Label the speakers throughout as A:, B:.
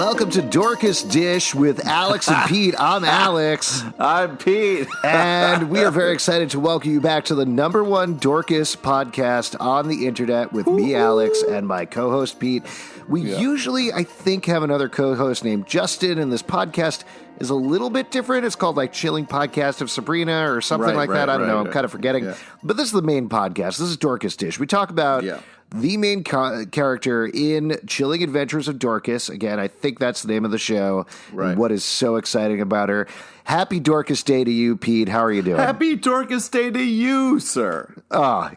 A: Welcome to Dorcas Dish with Alex and Pete. I'm Alex.
B: I'm Pete.
A: And we are very excited to welcome you back to the number one Dorcas podcast on the internet with me, Alex, and my co-host, Pete. We usually, I think, have another co-host named Justin, and this podcast is a little bit different. It's called like Chilling Podcast of Sabrina or something like that. I don't know. I'm kind of forgetting. Yeah. But this is the main podcast. This is Dorcas Dish. We talk about the main character in Chilling Adventures of Dorcas. Again, I think that's the name of the show. Right. And what is so exciting about her. Happy Dorcas Day to you, Pete. How are you doing?
B: Happy Dorcas Day to you, sir.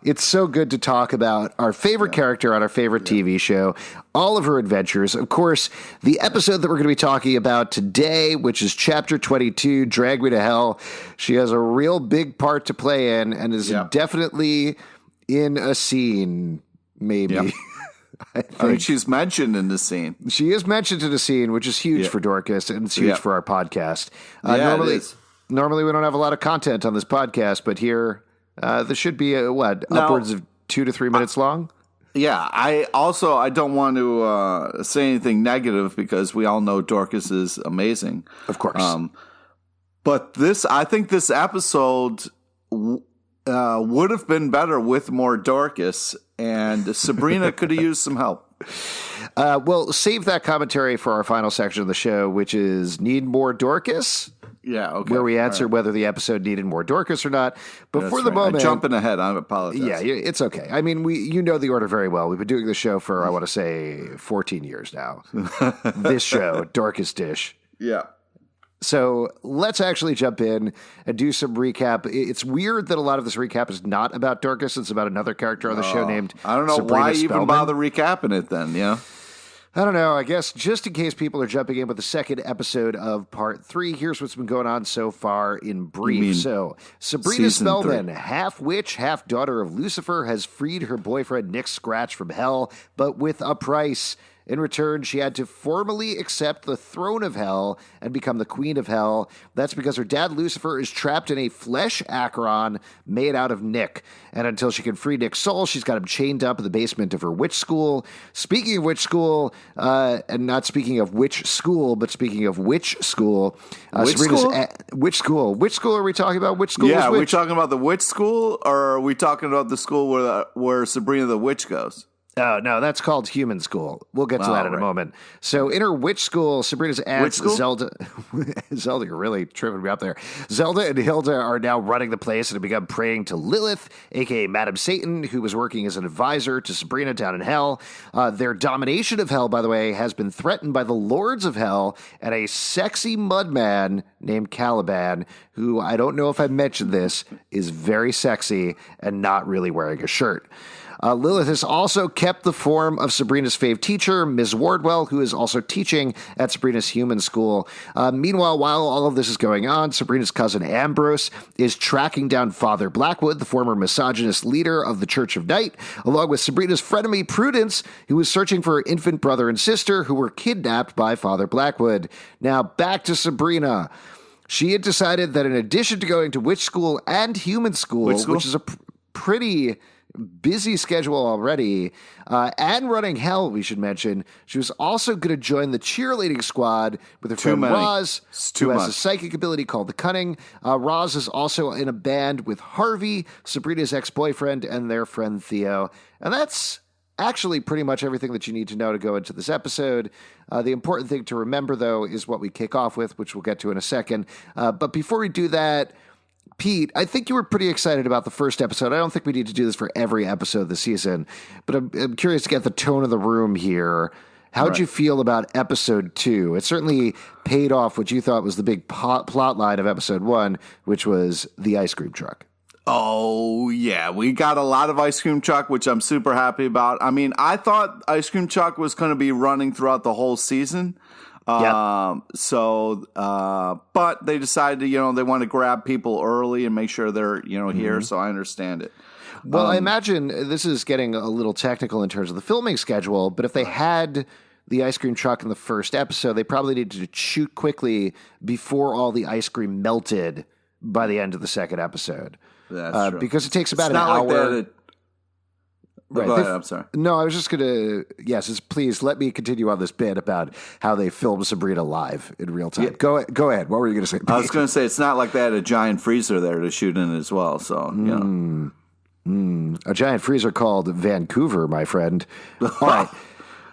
A: It's so good to talk about our favorite character on our favorite TV show, all of her adventures. Of course, the episode that we're going to be talking about today, which is Chapter 22, Drag Me to Hell. She has a real big part to play in and is definitely in a scene, maybe. Yep.
B: I think she's mentioned in the scene.
A: She is mentioned in the scene, which is huge for Dorcas, and it's huge for our podcast. Normally we don't have a lot of content on this podcast, but here there should be upwards of 2 to 3 minutes long.
B: Yeah, I don't want to say anything negative because we all know Dorcas is amazing,
A: of course.
B: But I think this episode would have been better with more Dorcas, and Sabrina could have used some help.
A: Well, save that commentary for our final section of the show, which is Need More Dorcas?
B: Yeah, okay.
A: Where we answer whether the episode needed more Dorcas or not. But for the moment...
B: I'm jumping ahead. I apologize.
A: Yeah, it's okay. I mean, you know the order very well. We've been doing the show for, I want to say, 14 years now. This show, Dorcas Dish.
B: Yeah.
A: So let's actually jump in and do some recap. It's weird that a lot of this recap is not about Dorcas. It's about another character on the show named
B: I don't know
A: Sabrina
B: why
A: Spellman.
B: even bother recapping it then, yeah?
A: I don't know. I guess just in case people are jumping in with the second episode of part 3, here's what's been going on so far in brief. So Sabrina Spellman, half witch, half daughter of Lucifer, has freed her boyfriend Nick Scratch from hell, but with a price. In return, she had to formally accept the throne of hell and become the queen of hell. That's because her dad, Lucifer, is trapped in a flesh Acheron made out of Nick. And until she can free Nick's soul, she's got him chained up in the basement of her witch school. Speaking of witch school, and not speaking of witch school, but speaking of witch school.
B: Witch school?
A: Witch school. Which school are we talking about? Which school
B: Yeah,
A: is
B: are
A: which?
B: we talking about the witch school, or are we talking about the school where Sabrina the witch goes?
A: Oh, no, that's called human school. We'll get to that in a moment. So in her witch school, Sabrina's aunt, Zelda... Zelda, you're really tripping me up there. Zelda and Hilda are now running the place and have begun praying to Lilith, a.k.a. Madam Satan, who was working as an advisor to Sabrina down in hell. Their domination of hell, by the way, has been threatened by the lords of hell and a sexy mudman named Caliban, who, I don't know if I mentioned this, is very sexy and not really wearing a shirt. Lilith has also kept the form of Sabrina's fave teacher, Ms. Wardwell, who is also teaching at Sabrina's human school. Meanwhile, while all of this is going on, Sabrina's cousin Ambrose is tracking down Father Blackwood, the former misogynist leader of the Church of Night, along with Sabrina's frenemy Prudence, who is searching for her infant brother and sister who were kidnapped by Father Blackwood. Now, back to Sabrina. She had decided that in addition to going to witch school and human school, which is a pretty busy schedule already, and running hell, we should mention, she was also going to join the cheerleading squad with her friend Roz, who has a psychic ability called the Cunning. Roz is also in a band with Harvey, Sabrina's ex-boyfriend, and their friend Theo. And that's actually pretty much everything that you need to know to go into this episode. The important thing to remember, though, is what we kick off with, which we'll get to in a second. But before we do that, Pete, I think you were pretty excited about the first episode. I don't think we need to do this for every episode this season, but I'm curious to get the tone of the room here. How'd you feel about episode 2? It certainly paid off what you thought was the big plot line of episode 1, which was the ice cream truck.
B: Oh, yeah. We got a lot of ice cream truck, which I'm super happy about. I mean, I thought ice cream truck was going to be running throughout the whole season. But they decided to, they want to grab people early and make sure they're, here. So I understand it.
A: Well, I imagine this is getting a little technical in terms of the filming schedule, but if they had the ice cream truck in the first episode, they probably needed to shoot quickly before all the ice cream melted by the end of the second episode.
B: That's true.
A: Because it takes about an hour. Right.
B: Go ahead, I'm sorry.
A: No, I was just going to, please let me continue on this bit about how they filmed Sabrina live in real time. Yeah. Go ahead. What were you going to say, Pete?
B: I was going to say, it's not like they had a giant freezer there to shoot in as well, so, you know.
A: A giant freezer called Vancouver, my friend. All right.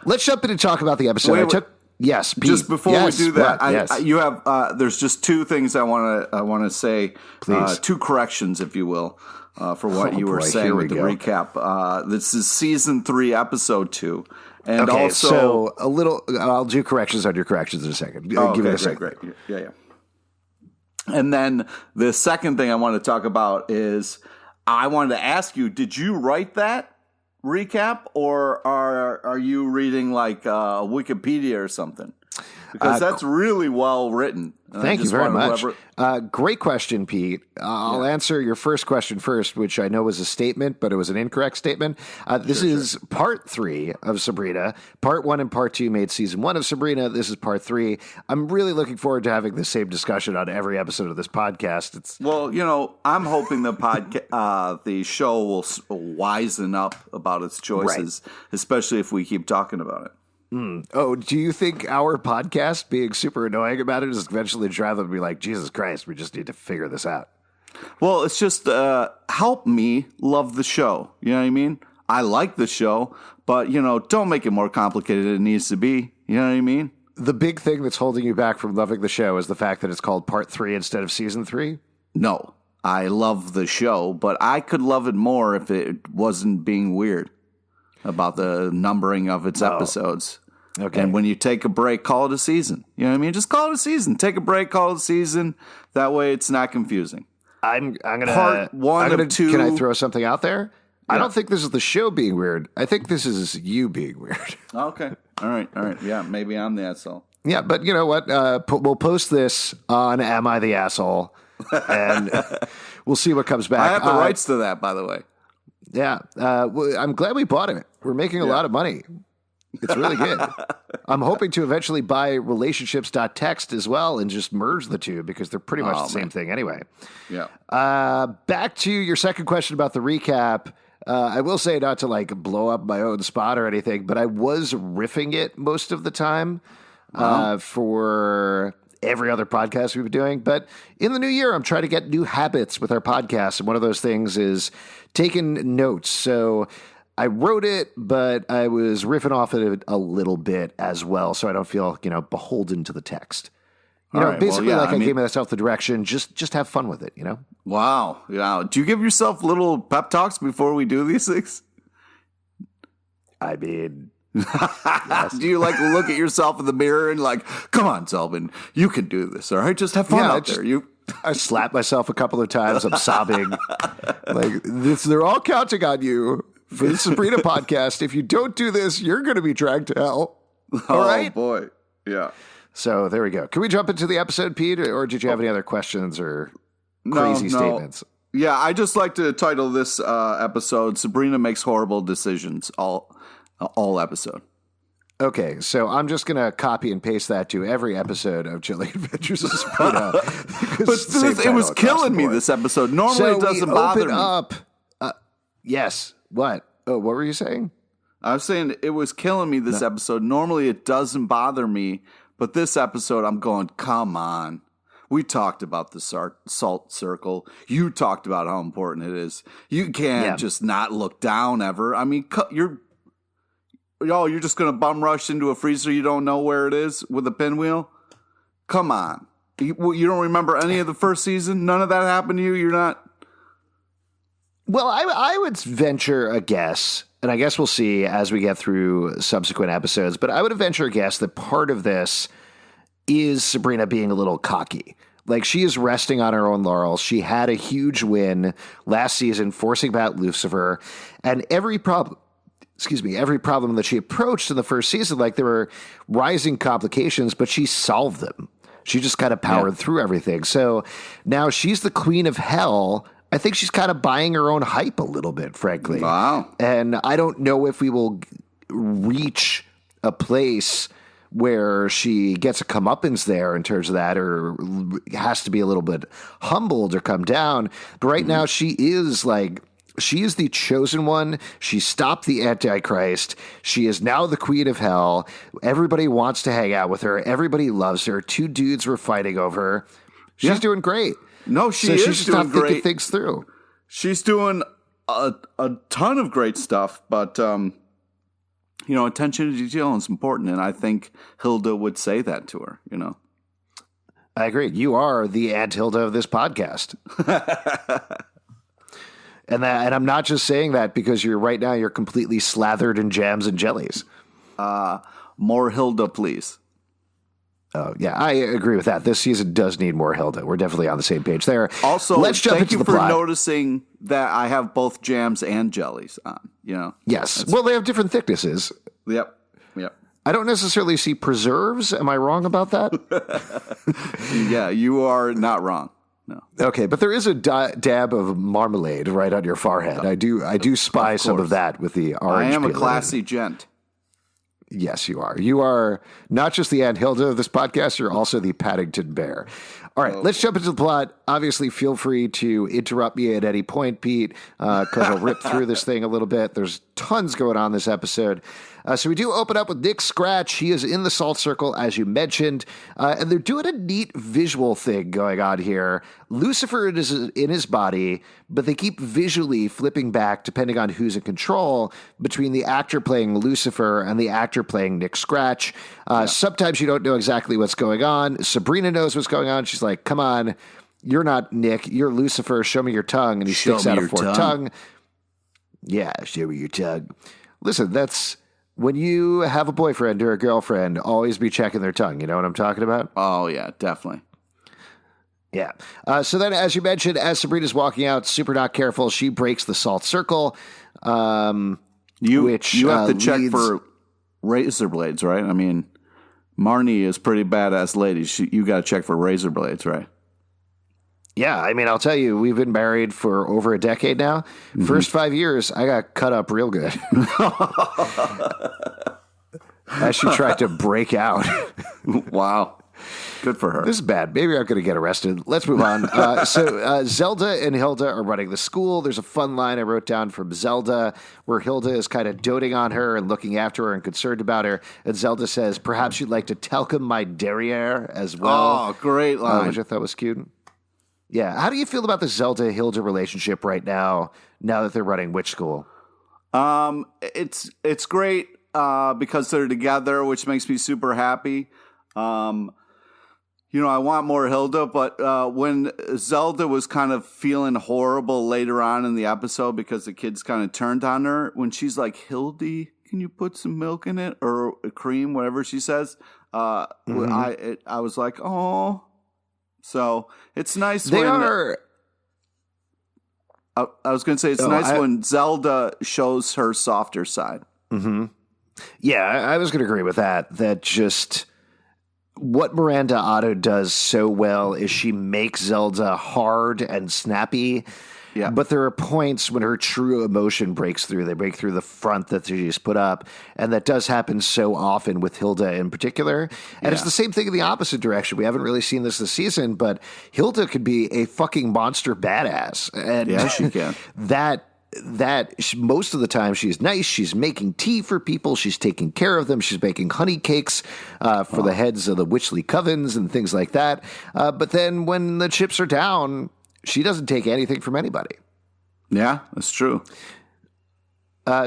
A: Let's jump in and talk about the episode. Yes, Pete.
B: Just before we do that, you have there's just two things I want to say. Please. Two corrections, if you will, for what you were saying with the recap. This is season 3, episode 2, and
A: okay,
B: also
A: so a little. I'll do corrections on your corrections in a second. Give it a second.
B: Great. Yeah. And then the second thing I want to talk about is I wanted to ask you: did you write that recap, or are you reading like Wikipedia or something? Because that's really well written.
A: Thank you very much. Great question, Pete. I'll answer your first question first, which I know was a statement, but it was an incorrect statement. This is part 3 of Sabrina. Part 1 and part 2 made season 1 of Sabrina. This is part 3. I'm really looking forward to having the same discussion on every episode of this podcast.
B: Well, you know, I'm hoping the show will wisen up about its choices, especially if we keep talking about it.
A: Oh, do you think our podcast being super annoying about it is eventually drive them to be like, Jesus Christ, we just need to figure this out?
B: Well, it's just help me love the show. You know what I mean? I like the show, but, you know, don't make it more complicated than it needs to be. You know what I mean?
A: The big thing that's holding you back from loving the show is the fact that it's called part 3 instead of season 3?
B: No, I love the show, but I could love it more if it wasn't being weird about the numbering of its episodes. Okay. And when you take a break, call it a season. You know what I mean? Just call it a season. Take a break, call it a season. That way it's not confusing.
A: I'm gonna
B: part 1 of 2.
A: Can I throw something out there? Yeah. I don't think this is the show being weird. I think this is you being weird.
B: Okay. All right. Yeah, maybe I'm the asshole.
A: Yeah, but you know what? We'll post this on Am I the Asshole? And we'll see what comes back.
B: I have the rights to that, by the way.
A: Yeah. I'm glad we bought it. We're making a lot of money. It's really good. I'm hoping to eventually buy relationships.txt as well and just merge the two because they're pretty much the same thing anyway.
B: Yeah.
A: Back to your second question about the recap. I will say, not to like blow up my own spot or anything, but I was riffing it most of the time for every other podcast we've been doing. But in the new year, I'm trying to get new habits with our podcast. And one of those things is taking notes. So I wrote it, but I was riffing off it a little bit as well, so I don't feel, beholden to the text. Basically, I gave myself the direction. Just have fun with it,
B: Wow. Yeah. Do you give yourself little pep talks before we do these things?
A: I mean,
B: yes. Do you look at yourself in the mirror and come on, Zelman, you can do this, all right? Just have fun out there.
A: I slapped myself a couple of times. I'm sobbing. They're all counting on you. For the Sabrina podcast, if you don't do this, you're going to be dragged to hell. All right?
B: Oh, boy. Yeah.
A: So there we go. Can we jump into the episode, Pete? Or did you have any other questions or crazy statements?
B: Yeah, I just like to title this episode, Sabrina Makes Horrible Decisions, all episode.
A: Okay, so I'm just going to copy and paste that to every episode of Chilling Adventures of Sabrina.
B: But it was killing me this episode. Normally it doesn't bother me.
A: Yes. What? Oh, what were you saying?
B: I was saying it was killing me this episode. Normally it doesn't bother me, but this episode I'm going, come on. We talked about the salt circle. You talked about how important it is. You can't just not look down ever. I mean, you're just going to bum rush into a freezer you don't know where it is with a pinwheel? Come on. You don't remember any of the first season? None of that happened to you? You're not...
A: Well, I would venture a guess, and I guess we'll see as we get through subsequent episodes, but I would venture a guess that part of this is Sabrina being a little cocky. She is resting on her own laurels. She had a huge win last season, forcing back Lucifer, and every problem that she approached in the first season, there were rising complications, but she solved them. She just kind of powered through everything. So now she's the queen of hell. I think she's kind of buying her own hype a little bit, frankly.
B: Wow.
A: And I don't know if we will reach a place where she gets a comeuppance there in terms of that, or has to be a little bit humbled or come down. But right now she is She is the chosen one. She stopped the Antichrist. She is now the queen of hell. Everybody wants to hang out with her. Everybody loves her. 2 dudes were fighting over her. She's doing great.
B: No, she's
A: just
B: doing
A: not
B: great.
A: Thinking things through.
B: She's doing a ton of great stuff, but attention to detail is important, and I think Hilda would say that to her.
A: I agree. You are the Aunt Hilda of this podcast. And I'm not just saying that because you're completely slathered in jams and jellies.
B: More Hilda, please.
A: Oh, yeah, I agree with that. This season does need more Hilda. We're definitely on the same page there.
B: Also,
A: let's jump
B: thank
A: into
B: you
A: the
B: for
A: plot.
B: noticing that I have both jams and jellies on.
A: Yes. Well, they have different thicknesses.
B: Yep.
A: I don't necessarily see preserves. Am I wrong about that?
B: Yeah, you are not wrong. No.
A: Okay, but there is a dab of marmalade right on your forehead. I do spy some of that with the orange.
B: I am a
A: peel
B: classy gent.
A: Yes, you are. You are not just the Aunt Hilda of this podcast, you're also the Paddington Bear. All right, let's jump into the plot. Obviously, feel free to interrupt me at any point, Pete, because I'll rip through this thing a little bit. There's tons going on this episode. So we do open up with Nick Scratch. He is in the salt circle, as you mentioned, and they're doing a neat visual thing going on here. Lucifer is in his body, but they keep visually flipping back, depending on who's in control, between the actor playing Lucifer and the actor playing Nick Scratch. Sometimes you don't know exactly what's going on. Sabrina knows what's going on. She's like, come on, you're not Nick, you're Lucifer, show me your tongue. And he sticks out a forked tongue. Yeah, show me your tongue. Listen, that's... when you have a boyfriend or a girlfriend, always be checking their tongue. You know what I'm talking about?
B: Oh, yeah, definitely.
A: Yeah. So then, as you mentioned, as Sabrina's walking out, super not careful, she breaks the salt circle.
B: You have to check for razor blades, right? I mean, Marnie is pretty badass lady. You got to check for razor blades, right?
A: Yeah, I mean, I'll tell you, we've been married for over a decade now. Mm-hmm. First 5 years, I got cut up real good. As she tried to break out.
B: Wow. Good for her.
A: This is bad. Maybe I'm going to get arrested. Let's move on. So Zelda and Hilda are running the school. There's a fun line I wrote down from Zelda where Hilda is kind of doting on her and looking after her and concerned about her. And Zelda says, perhaps you'd like to talcum my derriere as well.
B: Oh, great line.
A: Which I thought was cute. Yeah. How do you feel about the Zelda-Hilda relationship right now that they're running witch school?
B: It's great because they're together, which makes me super happy. I want more Hilda, but when Zelda was kind of feeling horrible later on in the episode because the kids kind of turned on her, when she's like, Hildy, can you put some milk in it? Or cream, whatever she says. I was like, oh... So it's nice I was going to say it's nice when Zelda shows her softer side.
A: Mm-hmm. Yeah, I was going to agree with that. That just what Miranda Otto does so well is she makes Zelda hard and snappy. Yeah. But there are points when her true emotion breaks through. They break through the front that she just put up. And that does happen so often with Hilda in particular. And it's the same thing in the opposite direction. We haven't really seen this season, but Hilda could be a fucking monster badass. And
B: yeah, she can.
A: that most of the time she's nice. She's making tea for people. She's taking care of them. She's baking honey cakes for the heads of the witchly covens and things like that. But then when the chips are down, she doesn't take anything from anybody.
B: Yeah, that's true.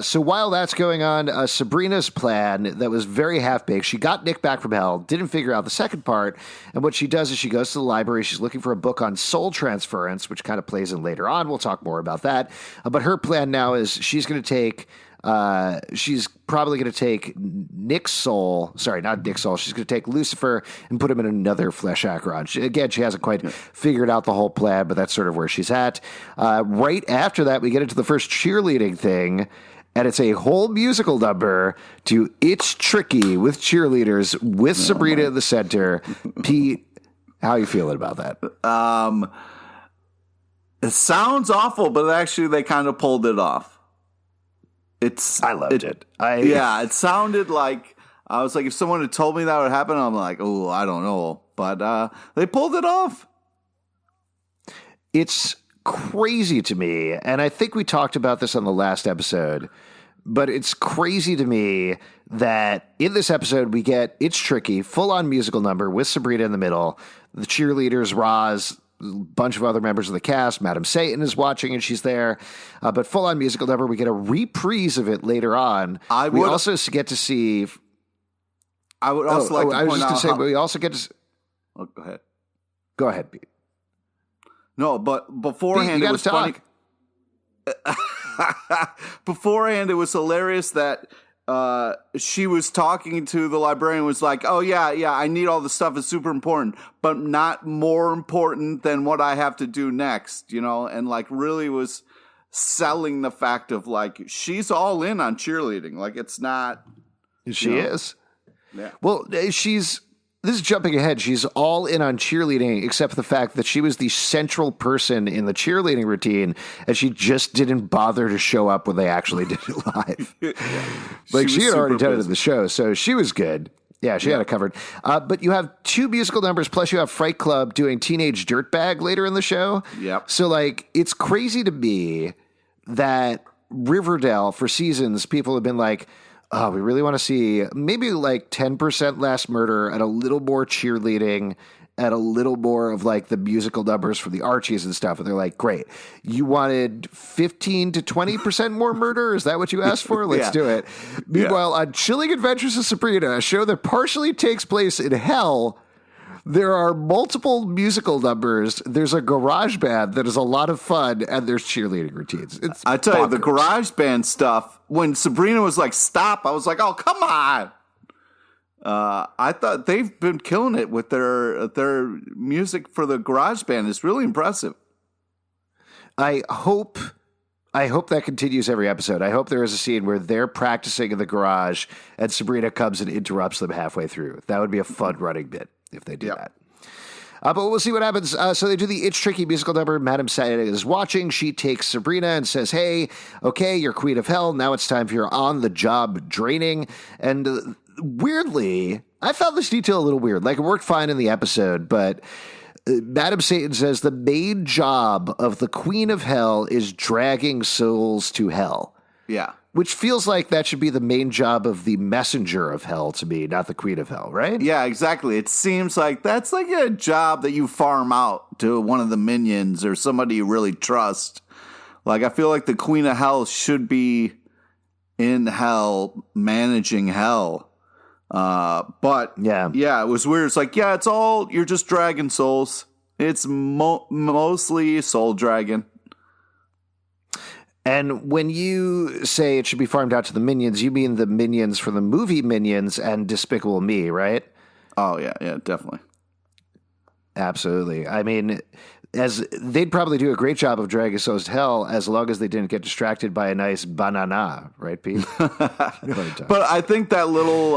A: So while that's going on, Sabrina's plan that was very half-baked, she got Nick back from hell, didn't figure out the second part, and what she does is she goes to the library, she's looking for a book on soul transference, which kind of plays in later on. We'll talk more about that. But her plan now is she's going to take... she's probably going to take Nick's soul. Sorry, not Nick's soul. She's going to take Lucifer and put him in another flesh acheron. She hasn't quite figured out the whole plan, but that's sort of where she's at. Right after that, we get into the first cheerleading thing, and it's a whole musical number to It's Tricky with cheerleaders with Sabrina in the center. Pete, how are you feeling about that?
B: It sounds awful, but actually they kind of pulled it off.
A: I loved it.
B: It sounded like, I was like, if someone had told me that would happen, I'm like, oh, I don't know. But they pulled it off.
A: It's crazy to me, and I think we talked about this on the last episode, but it's crazy to me that in this episode we get It's Tricky, full-on musical number with Sabrina in the middle, the cheerleaders, Roz, a bunch of other members of the cast, Madam Satan is watching and she's there, but full-on musical number. We get a reprise of it later on. We also get to see...
B: I would also like to point out... I was just going to say,
A: we also get to...
B: Oh, go ahead.
A: Go ahead, Pete.
B: No, but beforehand
A: Pete,
B: it was funny. Beforehand, it was hilarious that she was talking to the librarian, was like, oh, yeah, I need all this stuff. It's super important, but not more important than what I have to do next, and like really was selling the fact of like, she's all in on cheerleading. Like it's not.
A: She is.
B: Yeah.
A: Well, this is jumping ahead. She's all in on cheerleading, except for the fact that she was the central person in the cheerleading routine, and she just didn't bother to show up when they actually did it live. Like she had already done it in the show, so she was good. Yeah, she had it covered. But you have 2 musical numbers, plus you have Fright Club doing Teenage Dirtbag later in the show.
B: Yep.
A: So, like, it's crazy to me that Riverdale, for seasons, people have been like, oh, we really want to see maybe like 10% less murder and a little more cheerleading and a little more of like the musical numbers for the Archies and stuff. And they're like, great. You wanted 15 to 20% more murder? Is that what you asked for? Let's do it. Meanwhile, on Chilling Adventures of Sabrina, a show that partially takes place in hell, there are multiple musical numbers. There's a garage band that is a lot of fun, and there's cheerleading routines.
B: I tell you, the garage band stuff, when Sabrina was like, stop, I was like, oh, come on. I thought they've been killing it with their music for the garage band. It's really impressive.
A: I hope that continues every episode. I hope there is a scene where they're practicing in the garage, and Sabrina comes and interrupts them halfway through. That would be a fun running bit if they do that. But we'll see what happens. So they do the It's Tricky musical number. Madam Satan is watching. She takes Sabrina and says, hey, okay, you're Queen of Hell. Now it's time for your on-the-job draining. And weirdly, I found this detail a little weird. Like, it worked fine in the episode, but Madam Satan says the main job of the Queen of Hell is dragging souls to hell.
B: Yeah.
A: Which feels like that should be the main job of the messenger of hell to me, not the Queen of Hell, right?
B: Yeah, exactly. It seems like that's like a job that you farm out to one of the minions or somebody you really trust. Like, I feel like the Queen of Hell should be in hell, managing hell. But yeah, it was weird. It's like, it's all, you're just dragging souls. It's mostly soul dragging.
A: And when you say it should be farmed out to the minions, you mean the minions from the movie Minions and Despicable Me, right?
B: Oh, yeah, definitely.
A: Absolutely. I mean, as they'd probably do a great job of dragging souls to hell as long as they didn't get distracted by a nice banana, right, Pete?
B: But I think that little,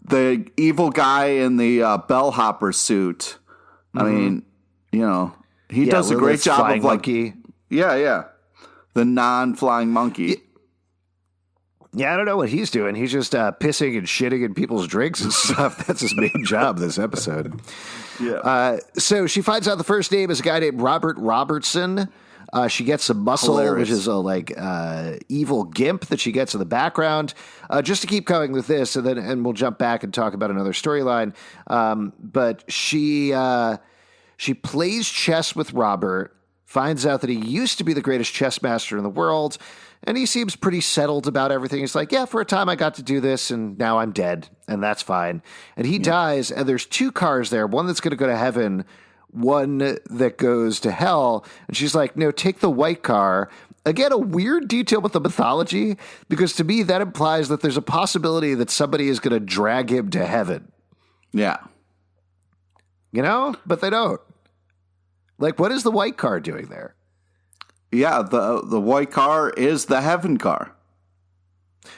B: the evil guy in the bellhopper suit, I mean, he does a great job of like...
A: monkey.
B: Yeah. The non-flying monkey.
A: Yeah, I don't know what he's doing. He's just pissing and shitting in people's drinks and stuff. That's his main job this episode.
B: Yeah.
A: So she finds out the first name is a guy named Robert Robertson. She gets some muscle, which is a evil gimp that she gets in the background. Just to keep going with this, and we'll jump back and talk about another storyline. But she plays chess with Robert. Finds out that he used to be the greatest chess master in the world, and he seems pretty settled about everything. He's like, yeah, for a time I got to do this, and now I'm dead, and that's fine. And he dies, and there's 2 cars there, one that's going to go to heaven, one that goes to hell. And she's like, no, take the white car. Again, a weird detail with the mythology, because to me that implies that there's a possibility that somebody is going to drag him to heaven.
B: Yeah.
A: But they don't. Like, what is the white car doing there?
B: Yeah, the white car is the heaven car.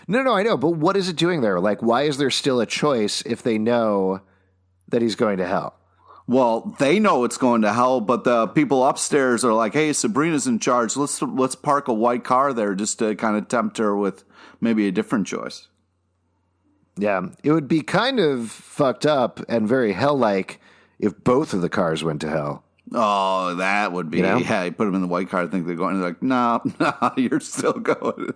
A: No, I know, but what is it doing there? Like, why is there still a choice if they know that he's going to hell?
B: Well, they know it's going to hell, but the people upstairs are like, hey, Sabrina's in charge. Let's park a white car there just to kind of tempt her with maybe a different choice.
A: Yeah, it would be kind of fucked up and very hell-like if both of the cars went to hell.
B: Oh, that would be.
A: You know?
B: Yeah, you put them in the white car. I think they're going. They're like, no, you're still going.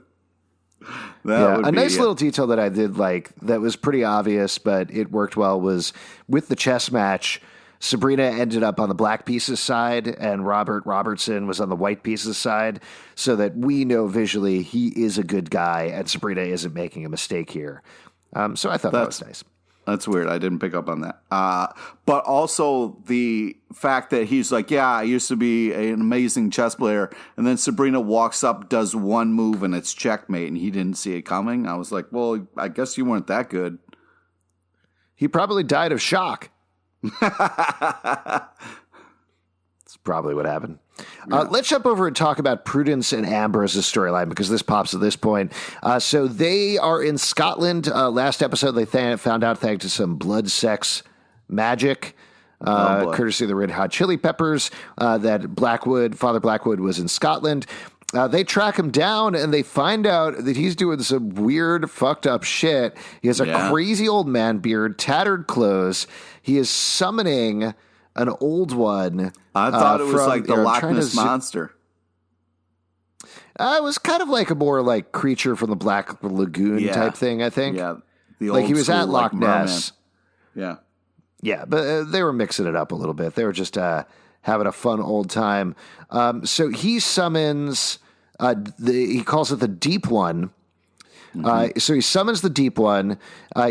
B: That would
A: a
B: be,
A: nice little detail that I did like that was pretty obvious, but it worked well was with the chess match. Sabrina ended up on the black pieces side, and Robert Robertson was on the white pieces side, so that we know visually he is a good guy, and Sabrina isn't making a mistake here. So I thought that was nice.
B: That's weird. I didn't pick up on that. But also the fact that he's like, yeah, I used to be an amazing chess player, and then Sabrina walks up, does one move, and it's checkmate, and he didn't see it coming. I was like, well, I guess you weren't that good.
A: He probably died of shock. That's probably what happened. Yeah. Let's jump over and talk about Prudence and Ambrose's storyline, because this pops at this point. So they are in Scotland. Last episode, they found out thanks to some blood sex magic, courtesy of the Red Hot Chili Peppers, that Father Blackwood was in Scotland. They track him down, and they find out that he's doing some weird, fucked up shit. He has a crazy old man beard, tattered clothes. He is summoning an old one.
B: I thought it was like the Loch Ness Monster.
A: It was kind of like a more like creature from the Black Lagoon type thing, I think.
B: Yeah, the old
A: like he was
B: school,
A: at Loch Ness.
B: Yeah.
A: Yeah, but they were mixing it up a little bit. They were just having a fun old time. So he summons, he calls it the Deep One. Mm-hmm. So he summons the Deep One.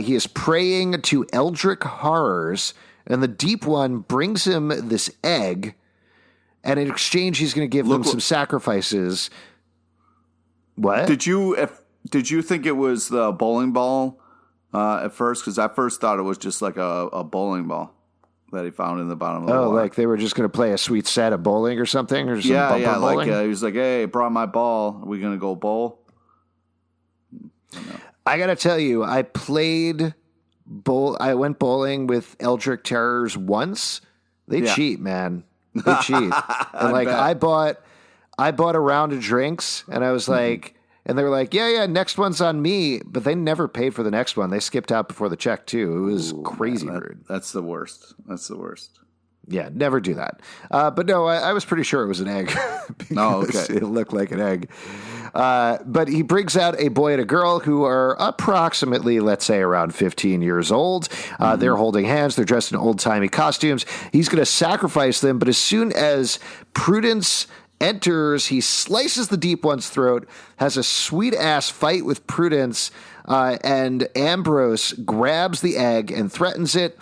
A: He is praying to eldritch horrors, and the Deep One brings him this egg, and in exchange, he's going to give them some sacrifices. What?
B: Did you think it was the bowling ball at first? Because I first thought it was just like a bowling ball that he found in the bottom of the water.
A: Like they were just going to play a sweet set of bowling or something? Or some bumper bowling?
B: Like he was like, hey, I brought my ball. Are we going to go bowl?
A: I got to tell you, I went bowling with Eldritch Terrors once. They cheat, man. They cheat. And like I bought a round of drinks, and I was like, and they were like, yeah, next one's on me. But they never paid for the next one. They skipped out before the check too. It was crazy rude.
B: That's the worst.
A: Yeah, never do that. But no, I was pretty sure it was an egg. Because it looked like an egg. But he brings out a boy and a girl who are approximately, let's say, around 15 years old. They're holding hands. They're dressed in old-timey costumes. He's going to sacrifice them, but as soon as Prudence enters, he slices the Deep One's throat, has a sweet-ass fight with Prudence, and Ambrose grabs the egg and threatens it.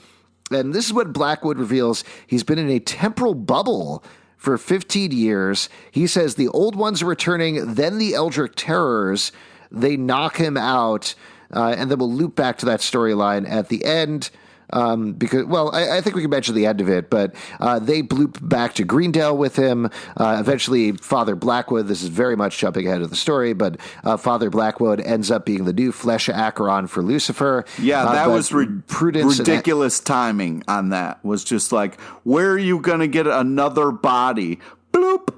A: And this is what Blackwood reveals. He's been in a temporal bubble for 15 years. He says the old ones are returning, then the Eldritch Terrors. They knock him out, and then we'll loop back to that storyline at the end. Because, well, I think we can mention the end of it, but they bloop back to Greendale with him. Eventually, Father Blackwood, this is very much jumping ahead of the story, but Father Blackwood ends up being the new Flesh Acheron for Lucifer.
B: Yeah, that was ridiculous timing on that. Was just like, where are you going to get another body? Bloop.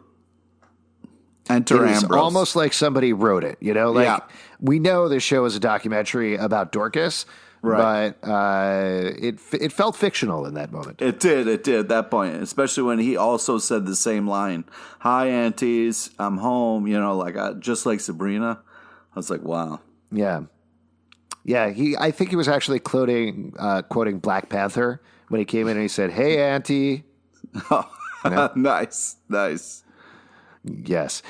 B: Enter Ambrose.
A: It's almost like somebody wrote it, you know? Like, we know this show is a documentary about Dorcas. Right. But it felt fictional in that moment.
B: It did at that point, especially when he also said the same line, "Hi, aunties, I'm home," like just like Sabrina. I was like, wow.
A: Yeah. I think he was actually quoting Black Panther when he came in and he said, "Hey, auntie."
B: Nice.
A: Yes.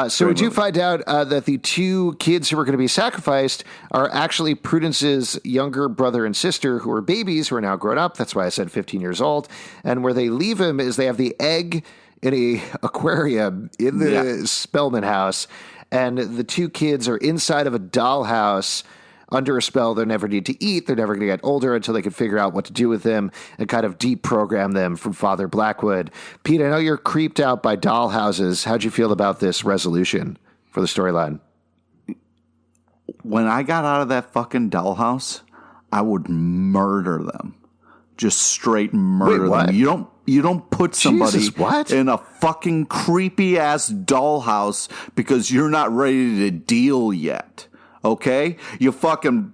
A: So we do find out that the two kids who are going to be sacrificed are actually Prudence's younger brother and sister, who are babies, who are now grown up. That's why I said 15 years old. And where they leave him is they have the egg in a aquarium in the Spellman house. And the two kids are inside of a dollhouse under a spell. They never need to eat. They're never going to get older until they can figure out what to do with them and kind of deprogram them from Father Blackwood. Pete, I know you're creeped out by dollhouses. How'd you feel about this resolution for the storyline?
B: When I got out of that fucking dollhouse, I would murder them. Just straight murder them. You don't put somebody in a fucking creepy ass dollhouse because you're not ready to deal yet. Okay? You fucking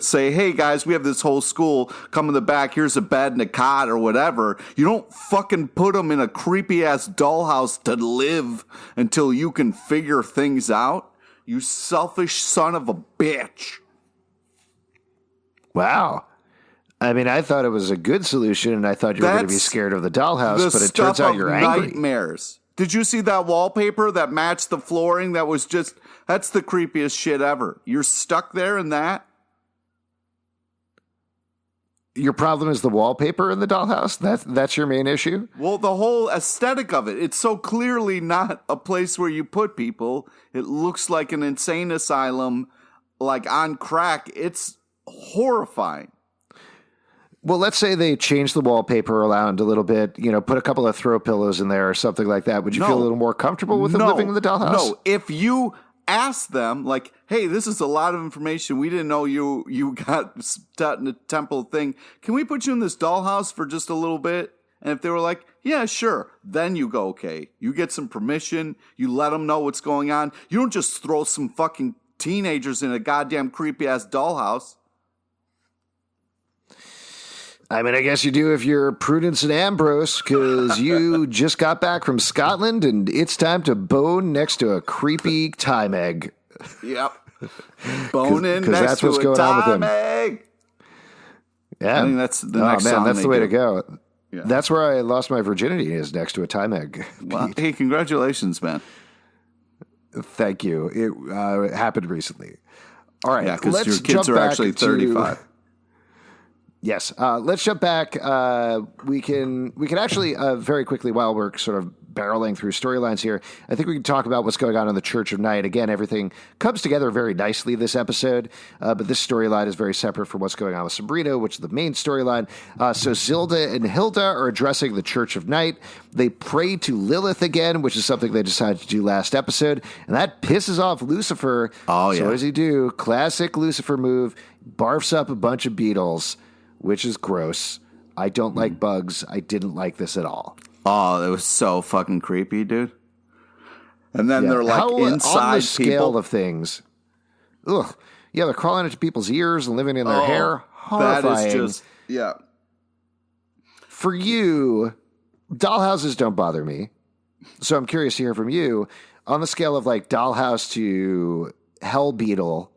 B: say, hey guys, we have this whole school. Come in the back. Here's a bed and a cot or whatever. You don't fucking put them in a creepy ass dollhouse to live until you can figure things out. You selfish son of a bitch.
A: Wow. I mean, I thought it was a good solution, and I thought you were going to be scared of the dollhouse, but it turns out you're angry.
B: Nightmares. Did you see that wallpaper that matched the flooring? That was just, that's the creepiest shit ever. You're stuck there in that?
A: Your problem is the wallpaper in the dollhouse? That's your main issue?
B: Well, the whole aesthetic of it. It's so clearly not a place where you put people. It looks like an insane asylum, like on crack. It's horrifying.
A: Well, let's say they change the wallpaper around a little bit, put a couple of throw pillows in there or something like that. Would you feel a little more comfortable with them living in the dollhouse?
B: No, if you ask them, like, hey, this is a lot of information. We didn't know you got stuck in a temple thing. Can we put you in this dollhouse for just a little bit? And if they were like, yeah, sure, then you go, okay. You get some permission. You let them know what's going on. You don't just throw some fucking teenagers in a goddamn creepy-ass dollhouse.
A: I mean, I guess you do if you're Prudence and Ambrose, because you just got back from Scotland and it's time to bone next to a creepy time egg.
B: Yep. Boning next
A: that's
B: to
A: what's
B: a
A: going on with
B: time
A: him.
B: egg.
A: Yeah.
B: I think that's the next song.
A: That's the way to go.
B: Yeah.
A: That's where I lost my virginity, is next to a time egg.
B: Well, hey, congratulations, man.
A: Thank you. It happened recently. All right.
B: Yeah, because your kids are actually 35.
A: Yes. Let's jump back. We can actually very quickly, while we're sort of barreling through storylines here, I think we can talk about what's going on in the Church of Night. Again, everything comes together very nicely this episode, but this storyline is very separate from what's going on with Sabrina, which is the main storyline. So Zelda and Hilda are addressing the Church of Night. They pray to Lilith again, which is something they decided to do last episode, and that pisses off Lucifer.
B: Oh, yeah.
A: So what does he do? Classic Lucifer move, barfs up a bunch of beetles, which is gross. I don't like bugs. I didn't like this at all.
B: Oh, it was so fucking creepy, dude. And then they're like inside
A: on the scale
B: people.
A: of things. Ugh. Yeah, they're crawling into people's ears and living in their hair. Horrifying.
B: That is just, yeah.
A: For you, dollhouses don't bother me. So I'm curious to hear from you. On the scale of like dollhouse to hell beetle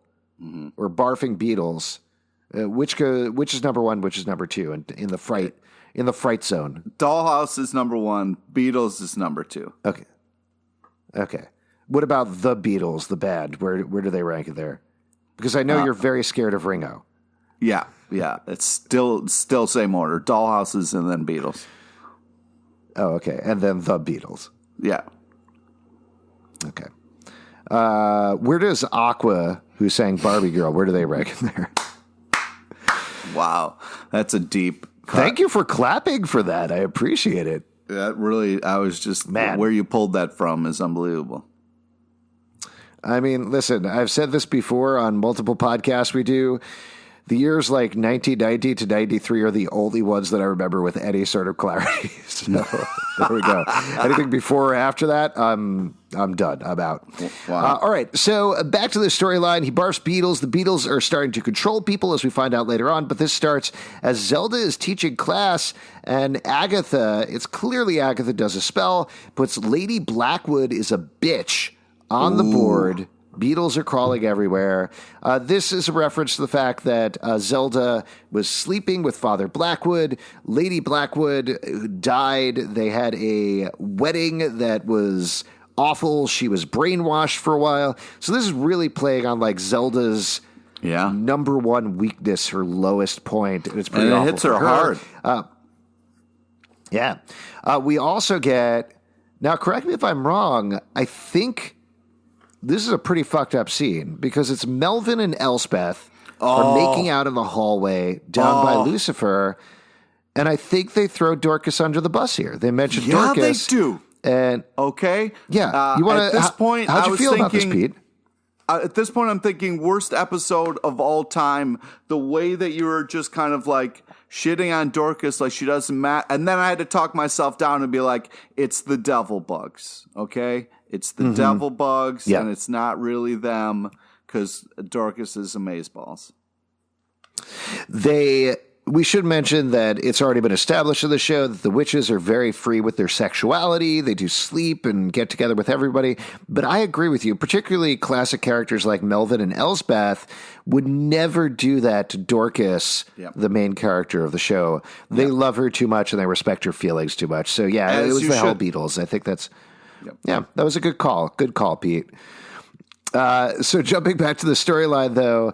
A: or barfing beetles, which is number one, which is number two in the fright zone?
B: Dollhouse is number one. Beatles is number two.
A: Okay. What about the Beatles, the band? Where do they rank it there? Because I know you're very scared of Ringo.
B: Yeah. It's still same order. Dollhouses and then Beatles.
A: Oh, okay. And then the Beatles.
B: Yeah.
A: Okay. Where does Aqua, who sang Barbie Girl, where do they rank in there?
B: Wow. That's a deep cut.
A: Thank you for clapping for that. I appreciate it.
B: That really, I was just,
A: Man.
B: Where you pulled that from is unbelievable.
A: I mean, listen, I've said this before on multiple podcasts we do. The years like 1990 to 93 are the only ones that I remember with any sort of clarity. So there we go. Anything before or after that, I'm done. I'm out.
B: Wow.
A: All right. So back to the storyline. He barfs beetles. The beetles are starting to control people, as we find out later on. But this starts as Zelda is teaching class, and Agatha, it's clearly Agatha does a spell, puts Lady Blackwood is a bitch on the board. Beetles are crawling everywhere. This is a reference to the fact that Zelda was sleeping with Father Blackwood. Lady Blackwood died. They had a wedding that was awful. She was brainwashed for a while. So this is really playing on like Zelda's number one weakness, her lowest point. And it's pretty awful.
B: It hits her hard.
A: Yeah. We also get, now correct me if I'm wrong, I think this is a pretty fucked up scene because it's Melvin and Elspeth are making out in the hallway down by Lucifer, and I think they throw Dorcas under the bus here. They mention Dorcas.
B: Yeah, they do.
A: And
B: yeah,
A: you want
B: at this point,
A: how'd you feel
B: thinking,
A: about this, Pete?
B: At this point, I'm thinking worst episode of all time. The way that you were just kind of like shitting on Dorcas, like she doesn't matter, and then I had to talk myself down and be like, "It's the devil bugs, okay? It's the devil bugs, and it's not really them." because Dorcas is amazeballs.
A: We should mention that it's already been established in the show that the witches are very free with their sexuality. They do sleep and get together with everybody. But I agree with you, particularly classic characters like Melvin and Elsbeth would never do that to Dorcas, the main character of the show. They love her too much and they respect her feelings too much. So, yeah, it was the Hell Beatles. I think that's, that was a good call. Good call, Pete. So jumping back to the storyline, though,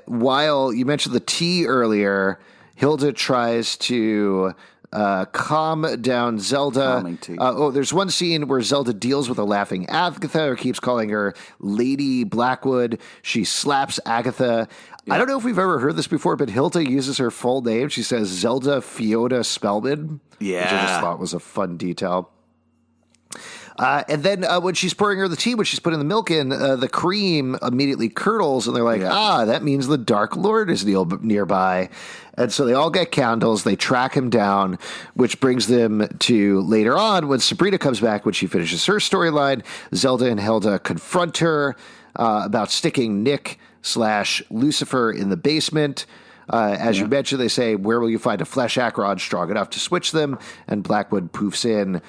A: while you mentioned the tea earlier, Hilda tries to calm down Zelda. There's one scene where Zelda deals with a laughing Agatha, or keeps calling her Lady Blackwood. She slaps Agatha. I don't know if we've ever heard this before, but Hilda uses her full name. She says Zelda Fiona Spellman, which I just thought was a fun detail. And then when she's pouring her the tea, when she's putting the milk in, the cream immediately curdles, and they're like, that means the Dark Lord is nearby. And so they all get candles, they track him down, which brings them to later on when Sabrina comes back, when she finishes her storyline. Zelda and Hilda confront her about sticking Nick/Lucifer in the basement. As you mentioned, they say, where will you find a flesh acron strong enough to switch them? And Blackwood poofs in,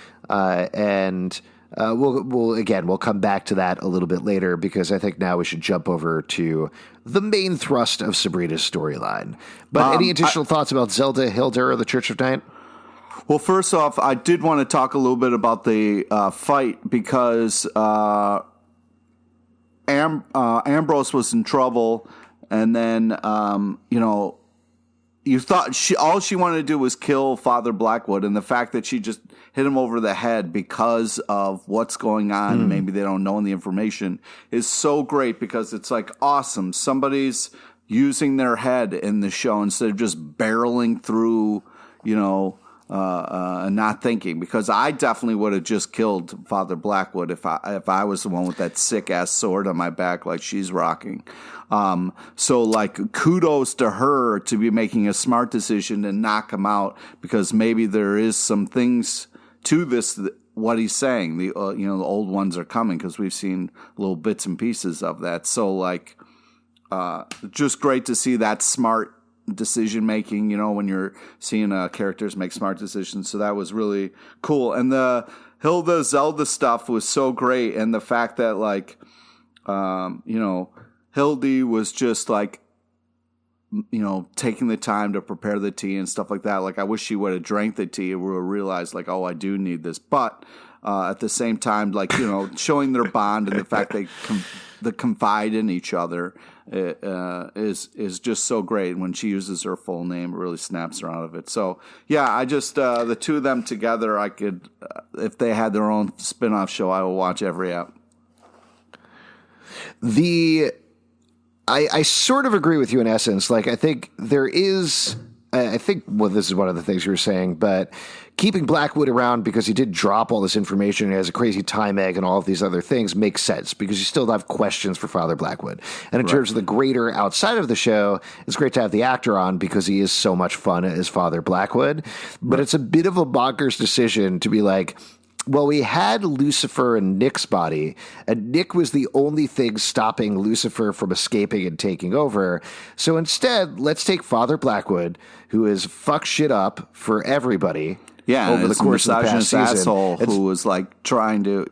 A: we'll come back to that a little bit later, because I think now we should jump over to the main thrust of Sabrina's storyline. But any additional thoughts about Zelda, Hilda, or the Church of Night?
B: Well, first off, I did want to talk a little bit about the fight, because Ambrose was in trouble, and then, you thought all she wanted to do was kill Father Blackwood, and the fact that she just hit him over the head because of what's going on, maybe they don't know the information, is so great, because it's like, awesome. Somebody's using their head in the show instead of just barreling through, not thinking, because I definitely would have just killed Father Blackwood if I was the one with that sick ass sword on my back like she's rocking. So like, kudos to her to be making a smart decision to knock him out, because maybe there is some things to this, what he's saying. The old ones are coming, because we've seen little bits and pieces of that. So like, just great to see that smart decision making, when you're seeing characters make smart decisions. So that was really cool. And the Hilda Zelda stuff was so great, and the fact that like, Hildy was just like, taking the time to prepare the tea and stuff like that. Like, I wish she would have drank the tea and would have realized like, oh, I do need this. But at the same time, like, showing their bond and the fact they confide in each other is just so great. When she uses her full name, it really snaps her out of it. So yeah, I just the two of them together, I could if they had their own spin-off show, I will watch every app.
A: I sort of agree with you in essence. Like, I think there is, this is one of the things you were saying, but keeping Blackwood around because he did drop all this information and has a crazy time egg and all of these other things makes sense, because you still have questions for Father Blackwood. And in terms of the greater outside of the show, it's great to have the actor on because he is so much fun as Father Blackwood. But it's a bit of a bonkers decision to be like, well, we had Lucifer in Nick's body, and Nick was the only thing stopping Lucifer from escaping and taking over. So instead, let's take Father Blackwood, who has fucked shit up for everybody over the course of the past season.
B: Asshole who was like trying to,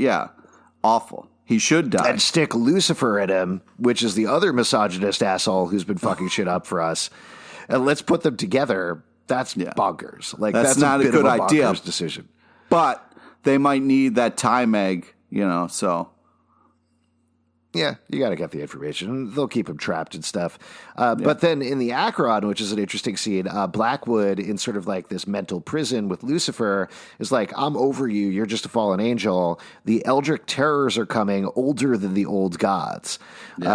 B: awful. He should die.
A: And stick Lucifer in him, which is the other misogynist asshole who's been fucking shit up for us. And let's put them together. That's bonkers. Like, that's not a good idea. Decision.
B: But they might need that time egg, so.
A: Yeah, you got to get the information. They'll keep him trapped and stuff. But then in the Acheron, which is an interesting scene, Blackwood, in sort of like this mental prison with Lucifer, is like, I'm over you. You're just a fallen angel. The Eldritch terrors are coming, older than the old gods.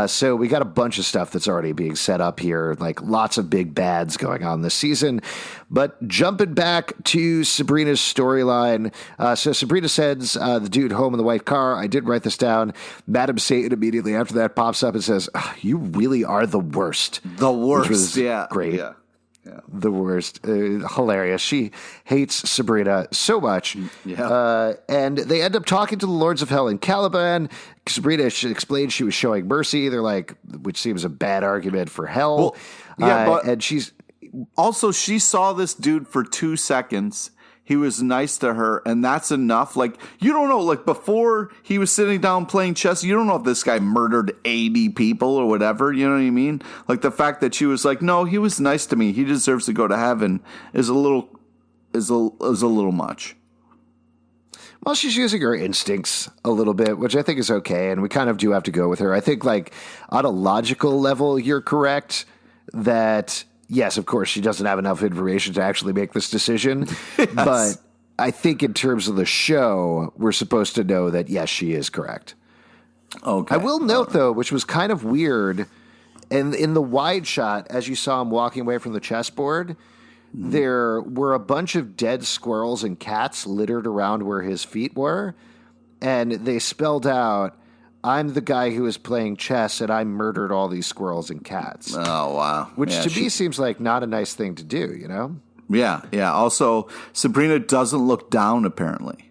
A: So we got a bunch of stuff that's already being set up here, like lots of big bads going on this season. But jumping back to Sabrina's storyline. So Sabrina sends the dude home in the white car. I did write this down. Madam Satan immediately after that pops up and says, you really are the worst.
B: The worst.
A: Which was great.
B: Yeah.
A: The worst. Hilarious. She hates Sabrina so much.
B: Yeah.
A: And they end up talking to the Lords of Hell in Caliban. Sabrina explained she was showing mercy. They're like, which seems a bad argument for hell.
B: Well,
A: and she's...
B: Also, she saw this dude for 2 seconds. He was nice to her, and that's enough. Like, you don't know, like, before he was sitting down playing chess, you don't know if this guy murdered 80 people or whatever, you know what I mean? Like, the fact that she was like, no, he was nice to me, he deserves to go to heaven, is a little much.
A: Well, she's using her instincts a little bit, which I think is okay, and we kind of do have to go with her. I think, like, on a logical level, you're correct that... Yes, of course, she doesn't have enough information to actually make this decision. Yes. But I think in terms of the show, we're supposed to know that, yes, she is correct.
B: Okay.
A: I will note, though, which was kind of weird, and in the wide shot, as you saw him walking away from the chessboard, there were a bunch of dead squirrels and cats littered around where his feet were, and they spelled out, I'm the guy who was playing chess, and I murdered all these squirrels and cats.
B: Oh, wow.
A: Which to me seems like not a nice thing to do, you know?
B: Yeah, yeah. Also, Sabrina doesn't look down, apparently.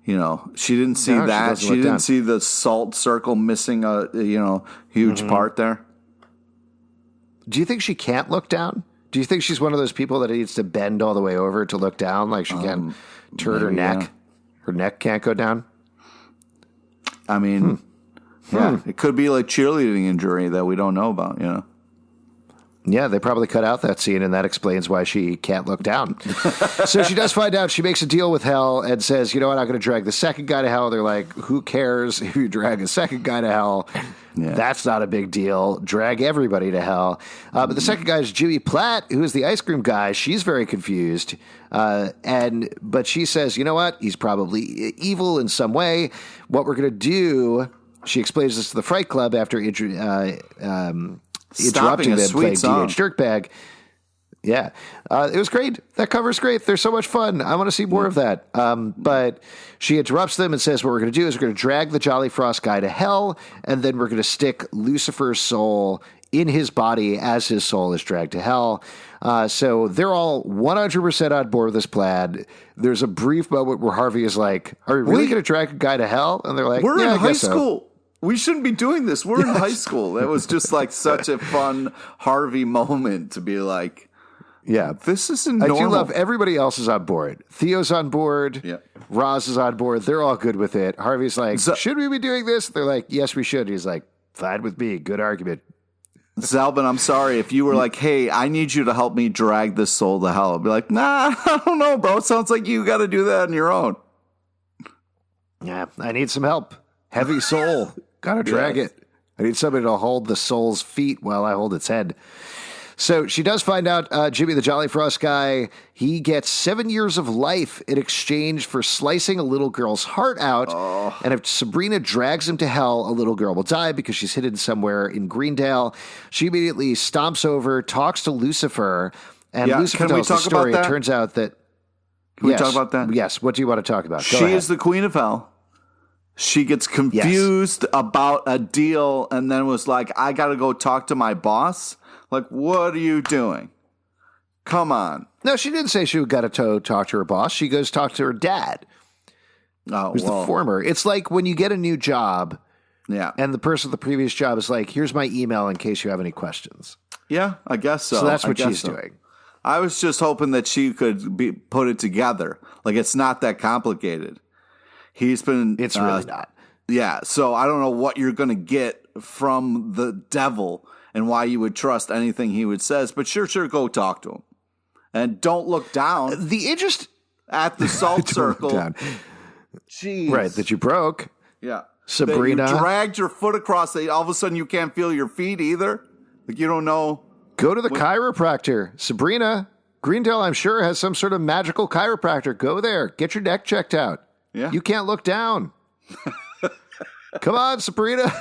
B: You know, she didn't see that. She didn't see the salt circle missing a, huge part there.
A: Do you think she can't look down? Do you think she's one of those people that needs to bend all the way over to look down? Like she can't turn her neck? Yeah. Her neck can't go down?
B: I mean, it could be like cheerleading injury that we don't know about, you know?
A: Yeah, they probably cut out that scene, and that explains why she can't look down. So she does find out. She makes a deal with Hell and says, you know what, I'm going to drag the second guy to Hell. They're like, who cares if you drag a second guy to Hell? Yeah. That's not a big deal. Drag everybody to Hell. But the second guy is Jimmy Platt, who is the ice cream guy. She's very confused. But she says, you know what? He's probably evil in some way. What we're going to do, she explains this to the Fright Club after interrupting them playing Teenage Dirtbag. Yeah. It was great. That cover's great. They're so much fun. I want to see more of that. But she interrupts them and says what we're going to do is we're going to drag the Jolly Frost guy to Hell, and then we're going to stick Lucifer's soul in his body as his soul is dragged to Hell. So they're all 100% on board with this plan. There's a brief moment where Harvey is like, are we really going to drag a guy to Hell? And they're like,
B: we're in high school.
A: So.
B: We shouldn't be doing this. We're in high school. That was just like such a fun Harvey moment to be like,
A: yeah,
B: this isn't normal.
A: I do love everybody else is on board. Theo's on board.
B: Yeah.
A: Roz is on board. They're all good with it. Harvey's like, should we be doing this? They're like, yes, we should. He's like, fine with me. Good argument.
B: Zalbin, I'm sorry. If you were like, hey, I need you to help me drag this soul to Hell, I'd be like, nah, I don't know, bro. It sounds like you got to do that on your own.
A: Yeah, I need some help. Heavy soul. Got to drag it. I need somebody to hold the soul's feet while I hold its head. So she does find out Jimmy the Jolly Frost guy, he gets 7 years of life in exchange for slicing a little girl's heart out. Oh. And if Sabrina drags him to Hell, a little girl will die because she's hidden somewhere in Greendale. She immediately stomps over, talks to Lucifer, and Lucifer tells the story. It turns out that...
B: Can we talk about that?
A: Yes. What do you want to talk about?
B: She is the queen of Hell. She gets confused about a deal and then was like, I got to go talk to my boss. Like, what are you doing? Come on.
A: No, she didn't say she got to talk to her boss. She goes talk to her dad. Who's the former. It's like when you get a new job.
B: Yeah.
A: And the person at the previous job is like, here's my email in case you have any questions.
B: Yeah, I guess so.
A: So that's what she's doing.
B: I was just hoping that she could put it together. Like, it's not that complicated. It's
A: really not.
B: Yeah, so I don't know what you're going to get from the devil and why you would trust anything he would says, but sure, go talk to him. And don't look down at the salt circle. Jeez.
A: Right, that you broke.
B: Yeah.
A: Sabrina.
B: That you dragged your foot across it. All of a sudden you can't feel your feet either. Like you don't know.
A: Go to the chiropractor. Sabrina, Greendale, I'm sure, has some sort of magical chiropractor. Go there. Get your neck checked out.
B: Yeah.
A: You can't look down. Come on, Sabrina.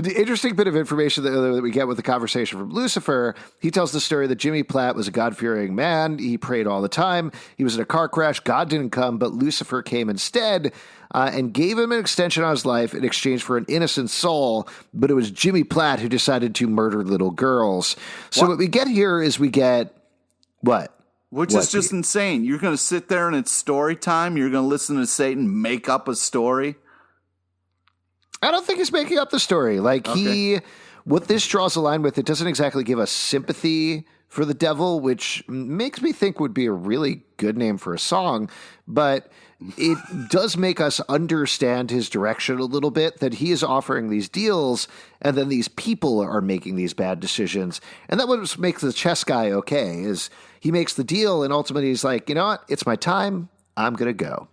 A: The interesting bit of information that we get with the conversation from Lucifer, he tells the story that Jimmy Platt was a God-fearing man. He prayed all the time. He was in a car crash. God didn't come, but Lucifer came instead and gave him an extension on his life in exchange for an innocent soul. But it was Jimmy Platt who decided to murder little girls. So what we get here is we get what?
B: Which is just insane. You're going to sit there and it's story time? You're going to listen to Satan make up a story?
A: I don't think he's making up the story. Like what this draws a line with, it doesn't exactly give us sympathy for the devil, which makes me think would be a really good name for a song, but it does make us understand his direction a little bit, that he is offering these deals and then these people are making these bad decisions. And that what makes the chess guy okay is he makes the deal and ultimately he's like, you know what? It's my time. I'm going to go.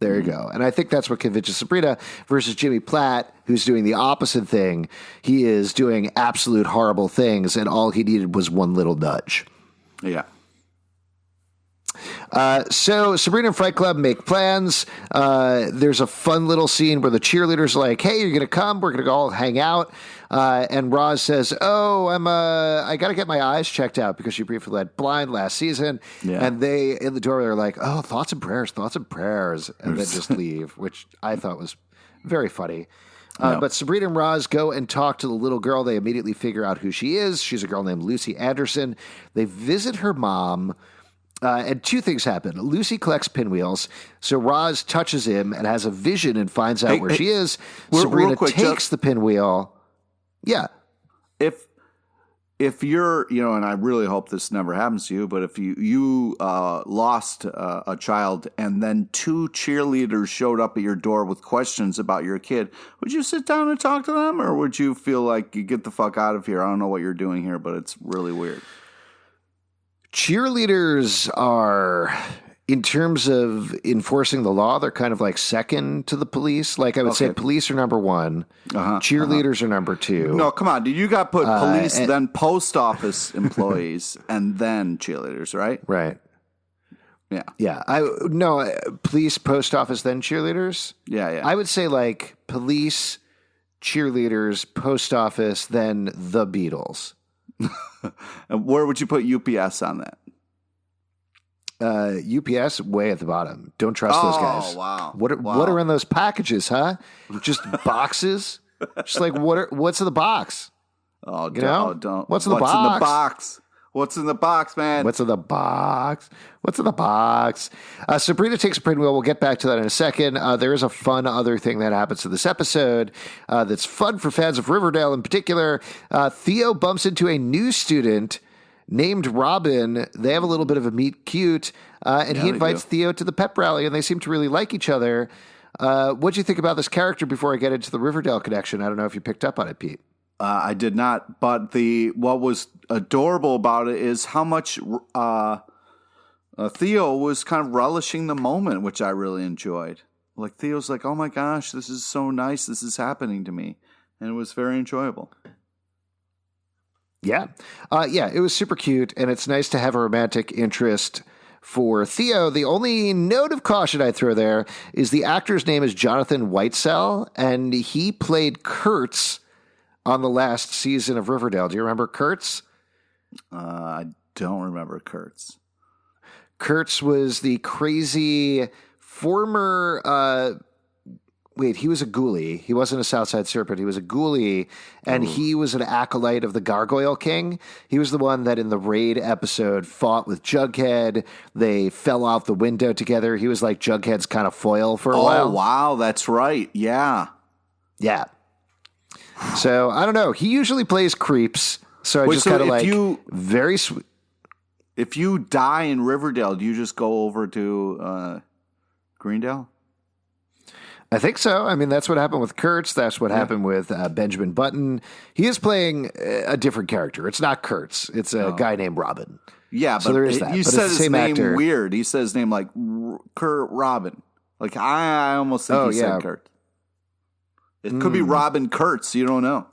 A: There you go. And I think that's what convinces Sabrina versus Jimmy Platt, who's doing the opposite thing. He is doing absolute horrible things, and all he needed was one little nudge.
B: Yeah.
A: So Sabrina and Fright Club make plans. There's a fun little scene where the cheerleaders are like, hey, you're going to come? We're going to go all hang out. And Roz says, oh, I got to get my eyes checked out because she briefly went blind last season. Yeah. And they, in the doorway, are like, oh, thoughts and prayers. And then just leave, which I thought was very funny. But Sabrina and Roz go and talk to the little girl. They immediately figure out who she is. She's a girl named Lucy Anderson. They visit her mom. And two things happen. Lucy collects pinwheels, so Roz touches him and has a vision and finds out where she is. Sabrina takes the pinwheel. Yeah.
B: If you're, and I really hope this never happens to you, but if you lost a child and then two cheerleaders showed up at your door with questions about your kid, would you sit down and talk to them, or would you feel like you get the fuck out of here? I don't know what you're doing here, but it's really weird.
A: Cheerleaders are, in terms of enforcing the law, they're kind of like second to the police. Like I would say police are number one. Cheerleaders are number two.
B: No, come on, dude. You got put police, then post office employees, and then cheerleaders, right?
A: Right.
B: Yeah.
A: Yeah. Police, post office, then cheerleaders.
B: Yeah.
A: I would say like police, cheerleaders, post office, then the Beatles.
B: And where would you put UPS on that?
A: UPS way at the bottom. Don't trust those guys.
B: Wow.
A: What are in those packages, huh? Just boxes? Just like what's in the box?
B: Oh,
A: don't.
B: What's in the box? What's in the box, man?
A: What's in the box? Sabrina takes a pinwheel. We'll get back to that in a second. There is a fun other thing that happens to this episode that's fun for fans of Riverdale in particular. Theo bumps into a new student named Robin. They have a little bit of a meet cute, and he invites Theo to the pep rally, and they seem to really like each other. What do you think about this character before I get into the Riverdale connection? I don't know if you picked up on it, Pete.
B: I did not, but what was adorable about it is how much Theo was kind of relishing the moment, which I really enjoyed. Like Theo's like, oh my gosh, this is so nice. This is happening to me. And it was very enjoyable.
A: Yeah. It was super cute, and it's nice to have a romantic interest for Theo. The only note of caution I throw there is the actor's name is Jonathan Whitesell, and he played Kurtz on the last season of Riverdale. Do you remember Kurtz?
B: I don't remember Kurtz.
A: Kurtz was the crazy former... he was a ghoulie. He wasn't a Southside Serpent. He was a ghoulie, and he was an acolyte of the Gargoyle King. He was the one that in the Raid episode fought with Jughead. They fell out the window together. He was like Jughead's kind of foil for a while.
B: Oh, wow. That's right. Yeah.
A: Yeah. So, I don't know. He usually plays creeps, so I just kind of very sweet.
B: If you die in Riverdale, do you just go over to Greendale?
A: I think so. I mean, that's what happened with Kurtz. That's what happened with Benjamin Button. He is playing a different character. It's not Kurtz. It's a guy named Robin.
B: Yeah,
A: so
B: but there is that. You said his name actor. Weird. He said his name like Kurt Robin. Like I almost think he said Kurt. It could be Robin Kurtz. You don't know.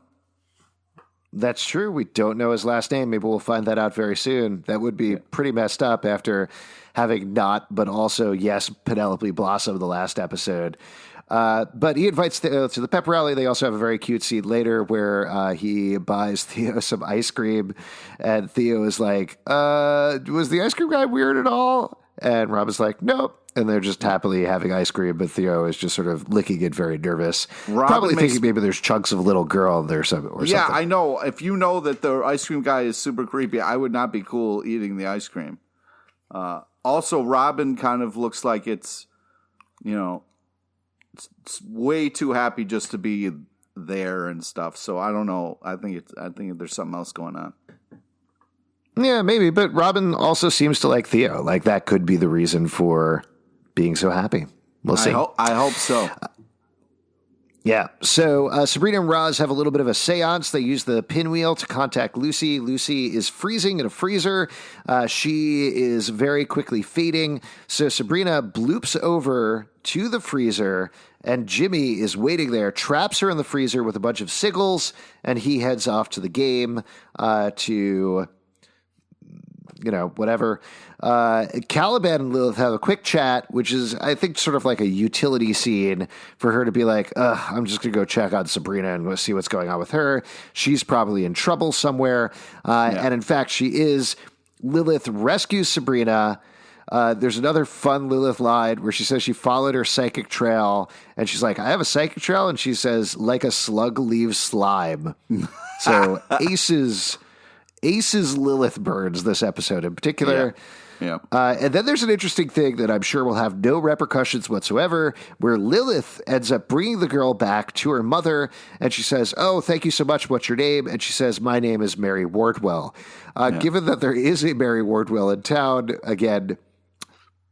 A: That's true. We don't know his last name. Maybe we'll find that out very soon. That would be pretty messed up after having not, but also, yes, Penelope Blossom the last episode. But he invites Theo to the pep rally. They also have a very cute scene later where he buys Theo some ice cream, and Theo is like, was the ice cream guy weird at all? And Robin's like, nope. And they're just happily having ice cream, but Theo is just sort of licking it, very nervous. Probably thinking maybe there's chunks of little girl in there or something.
B: Yeah, I know. If you know that the ice cream guy is super creepy, I would not be cool eating the ice cream. Also, Robin kind of looks like it's way too happy just to be there and stuff. So I don't know. I think there's something else going on.
A: Yeah, maybe. But Robin also seems to like Theo. Like that could be the reason for being so happy. We'll see.
B: I hope so.
A: Yeah. So Sabrina and Roz have a little bit of a seance. They use the pinwheel to contact Lucy. Lucy is freezing in a freezer. She is very quickly fading. So Sabrina bloops over to the freezer, and Jimmy is waiting there, traps her in the freezer with a bunch of sigils, and he heads off to the game to... whatever. Caliban and Lilith have a quick chat, which is, I think, sort of like a utility scene for her to be like, I'm just going to go check on Sabrina and go see what's going on with her. She's probably in trouble somewhere. And in fact, she is. Lilith rescues Sabrina. There's another fun Lilith line where she says she followed her psychic trail, and she's like, I have a psychic trail. And she says, like a slug leaves slime. So Ace's Lilith burns this episode in particular.
B: Yeah.
A: And then there's an interesting thing that I'm sure will have no repercussions whatsoever, where Lilith ends up bringing the girl back to her mother, and she says, oh, thank you so much. What's your name? And she says, my name is Mary Wardwell. Given that there is a Mary Wardwell in town, again,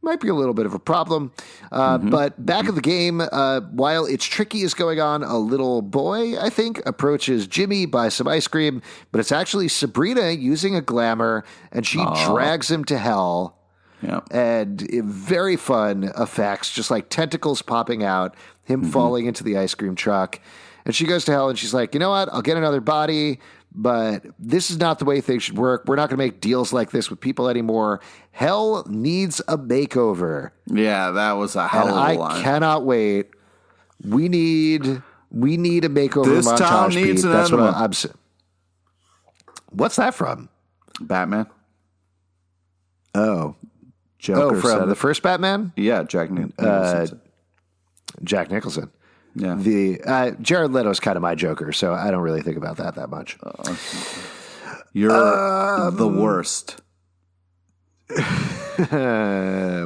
A: might be a little bit of a problem. But back in the game, while It's Tricky is going on, a little boy, I think, approaches Jimmy, buys some ice cream, but it's actually Sabrina using a glamour, and she drags him to hell.
B: Yeah.
A: And very fun effects, just like tentacles popping out, him falling into the ice cream truck. And she goes to hell, and she's like, you know what? I'll get another body, but this is not the way things should work. We're not going to make deals like this with people anymore. Hell needs a makeover.
B: Yeah, that was a hell of a line.
A: I cannot wait. We need a makeover
B: this
A: montage.
B: Town needs
A: Pete.
B: an
A: That's
B: enema.
A: what I'm saying. What's that from?
B: Batman.
A: Oh.
B: Joker
A: from the first Batman?
B: Yeah, Jack Nicholson.
A: Jack Nicholson.
B: Yeah.
A: The Jared Leto's kind of my Joker, so I don't really think about that much.
B: You're the worst.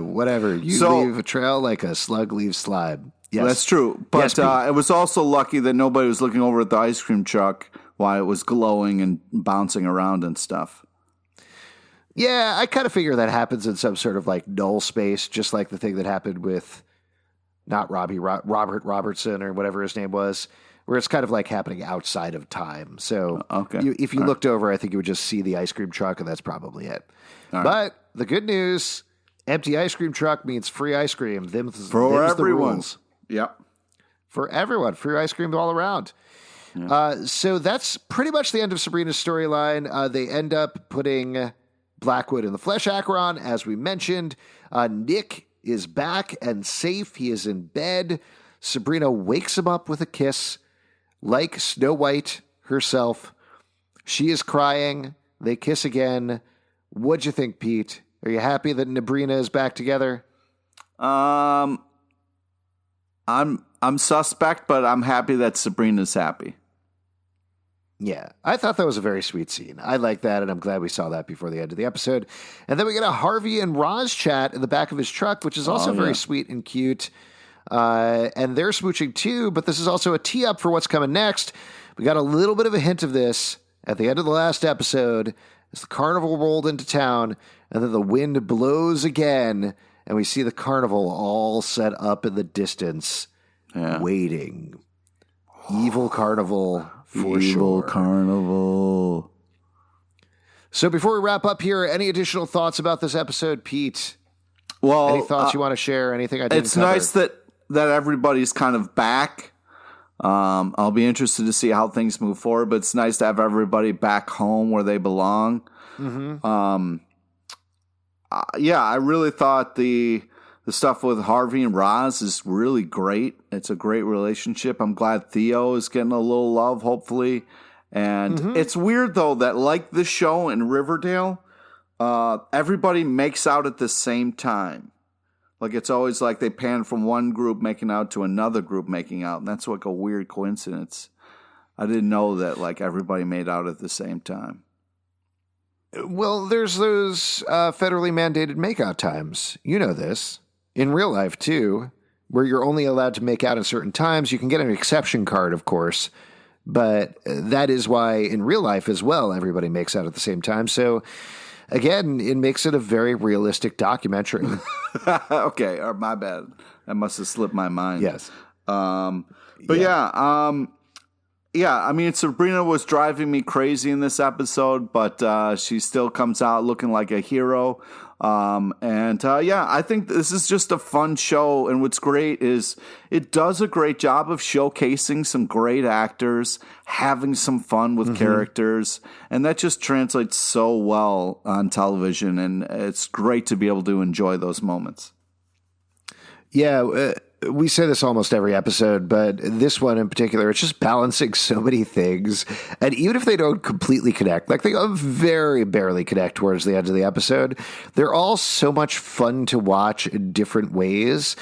A: Whatever. You leave a trail like a slug leaves slime. Yes.
B: That's true. But it was also lucky that nobody was looking over at the ice cream truck while it was glowing and bouncing around and stuff.
A: Yeah, I kind of figure that happens in some sort of like null space, just like the thing that happened with not Robert Robertson or whatever his name was, where it's kind of like happening outside of time. So if you looked over, I think you would just see the ice cream truck, and that's probably it. But the good news, empty ice cream truck means free ice cream.
B: For everyone.
A: The rules.
B: Yep.
A: For everyone. Free ice cream all around. Yeah. So that's pretty much the end of Sabrina's storyline. They end up putting Blackwood in the Flesh Acheron, as we mentioned. Nick is back and safe. He is in bed. Sabrina wakes him up with a kiss, like Snow White herself. She is crying. They kiss again. What'd you think, Pete? Are you happy that Sabrina is back together?
B: I'm suspect, but I'm happy that Sabrina's happy.
A: Yeah, I thought that was a very sweet scene. I like that, and I'm glad we saw that before the end of the episode. And then we get a Harvey and Roz chat in the back of his truck, which is also very sweet and cute. And they're smooching too, but this is also a tee-up for what's coming next. We got a little bit of a hint of this at the end of the last episode as the carnival rolled into town, and then the wind blows again, and we see the carnival all set up in the distance, waiting. Evil carnival. For
B: Evil
A: sure.
B: carnival.
A: So before we wrap up here, any additional thoughts about this episode, Pete?
B: Well,
A: any thoughts you want to share? Anything I didn't
B: It's
A: cover?
B: nice that everybody's kind of back. I'll be interested to see how things move forward, but it's nice to have everybody back home where they belong.
A: Mm-hmm.
B: I really thought the The stuff with Harvey and Roz is really great. It's a great relationship. I'm glad Theo is getting a little love, hopefully. And it's weird, though, that like the show in Riverdale, everybody makes out at the same time. Like, it's always like they pan from one group making out to another group making out. And that's like a weird coincidence. I didn't know that, like, everybody made out at the same time.
A: Well, there's those federally mandated makeout times. You know this. In real life, too, where you're only allowed to make out at certain times. You can get an exception card, of course. But that is why in real life as well, everybody makes out at the same time. So, again, it makes it a very realistic documentary.
B: Okay, my bad. That must have slipped my mind.
A: Yes.
B: Yeah, I mean, Sabrina was driving me crazy in this episode, but she still comes out looking like a hero. I think this is just a fun show. And what's great is it does a great job of showcasing some great actors, having some fun with characters. And that just translates so well on television. And it's great to be able to enjoy those moments.
A: Yeah, we say this almost every episode, but this one in particular, it's just balancing so many things. And even if they don't completely connect, like they very barely connect towards the end of the episode, they're all so much fun to watch in different ways.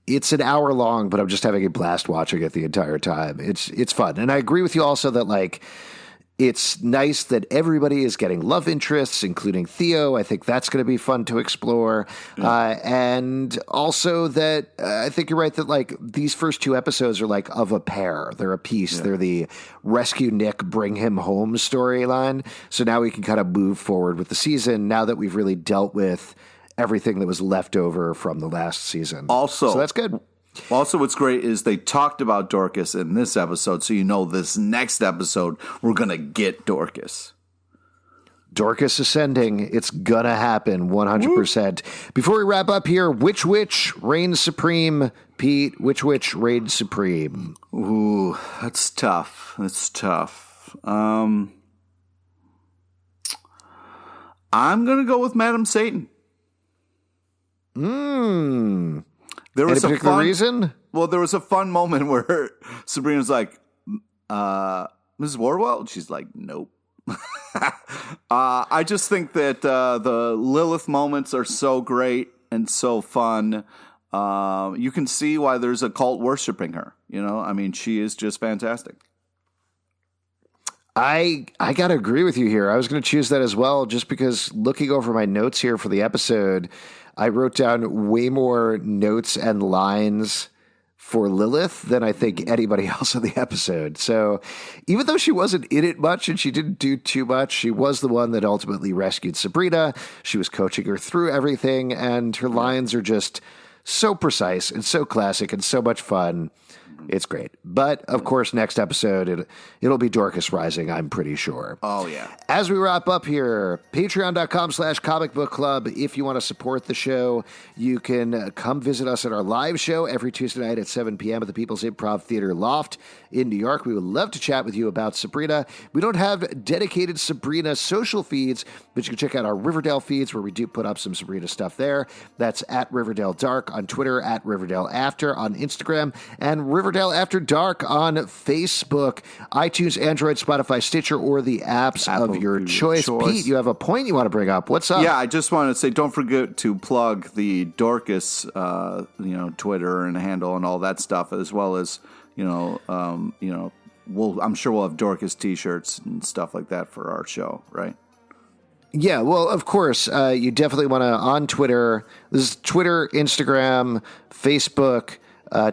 A: It's an hour long, but I'm just having a blast watching it the entire time. It's fun. And I agree with you also that, like, it's nice that everybody is getting love interests, including Theo. I think that's going to be fun to explore. Yeah. And also that I think you're right that, like, these first two episodes are like of a pair. They're a piece. Yeah. They're the rescue Nick, bring him home storyline. So now we can kind of move forward with the season now that we've really dealt with everything that was left over from the last season. So that's good.
B: Also, what's great is they talked about Dorcas in this episode, so you know this next episode, we're going to get Dorcas.
A: Dorcas ascending. It's going to happen 100%. Woo. Before we wrap up here, which witch reigns supreme? Pete, which witch reigns supreme?
B: Ooh, that's tough. I'm going to go with Madam Satan. There was
A: any particular reason?
B: Well, there was a fun moment where Sabrina's like, Mrs. Wardwell? She's like, nope. I just think that the Lilith moments are so great and so fun. You can see why there's a cult worshiping her. You know, I mean, she is just fantastic.
A: I got to agree with you here. I was going to choose that as well, just because looking over my notes here for the episode, I wrote down way more notes and lines for Lilith than I think anybody else in the episode. So even though she wasn't in it much and she didn't do too much, she was the one that ultimately rescued Sabrina. She was coaching her through everything, and her lines are just so precise and so classic and so much fun. It's great. But, of course, next episode, it'll be Dorcas Rising, I'm pretty sure.
B: Oh, yeah.
A: As we wrap up here, patreon.com/Comic Book Club. If you want to support the show, you can come visit us at our live show every Tuesday night at 7 p.m. at the People's Improv Theater Loft in New York. We would love to chat with you about Sabrina. We don't have dedicated Sabrina social feeds, but you can check out our Riverdale feeds where we do put up some Sabrina stuff there. That's at Riverdale Dark on Twitter, at Riverdale After on Instagram, and Riverdale After Dark on Facebook, iTunes, Android, Spotify, Stitcher, or the apps of your choice. Pete, you have a point you want to bring up. What's up?
B: Yeah, I just want to say, don't forget to plug the Dorcas, Twitter and handle and all that stuff, as well as, I'm sure we'll have Dorcas t-shirts and stuff like that for our show, right?
A: Yeah, well, of course, you definitely want to, on Twitter, this is Twitter, Instagram, Facebook,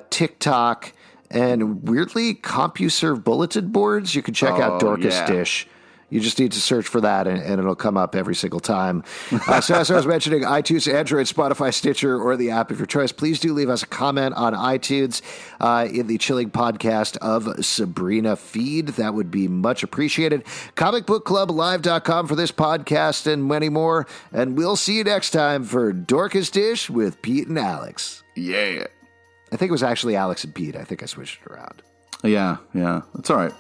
A: TikTok, and weirdly, CompuServe bulletin boards. You can check out Dorcas Dish. You just need to search for that, and it'll come up every single time. So as I was mentioning, iTunes, Android, Spotify, Stitcher, or the app of your choice, please do leave us a comment on iTunes in the Chilling Podcast of Sabrina feed. That would be much appreciated. ComicBookClubLive.com for this podcast and many more. And we'll see you next time for Dorcas Dish with Pete and Alex.
B: Yeah.
A: I think it was actually Alex and Pete. I think I switched it around.
B: Yeah. That's all right.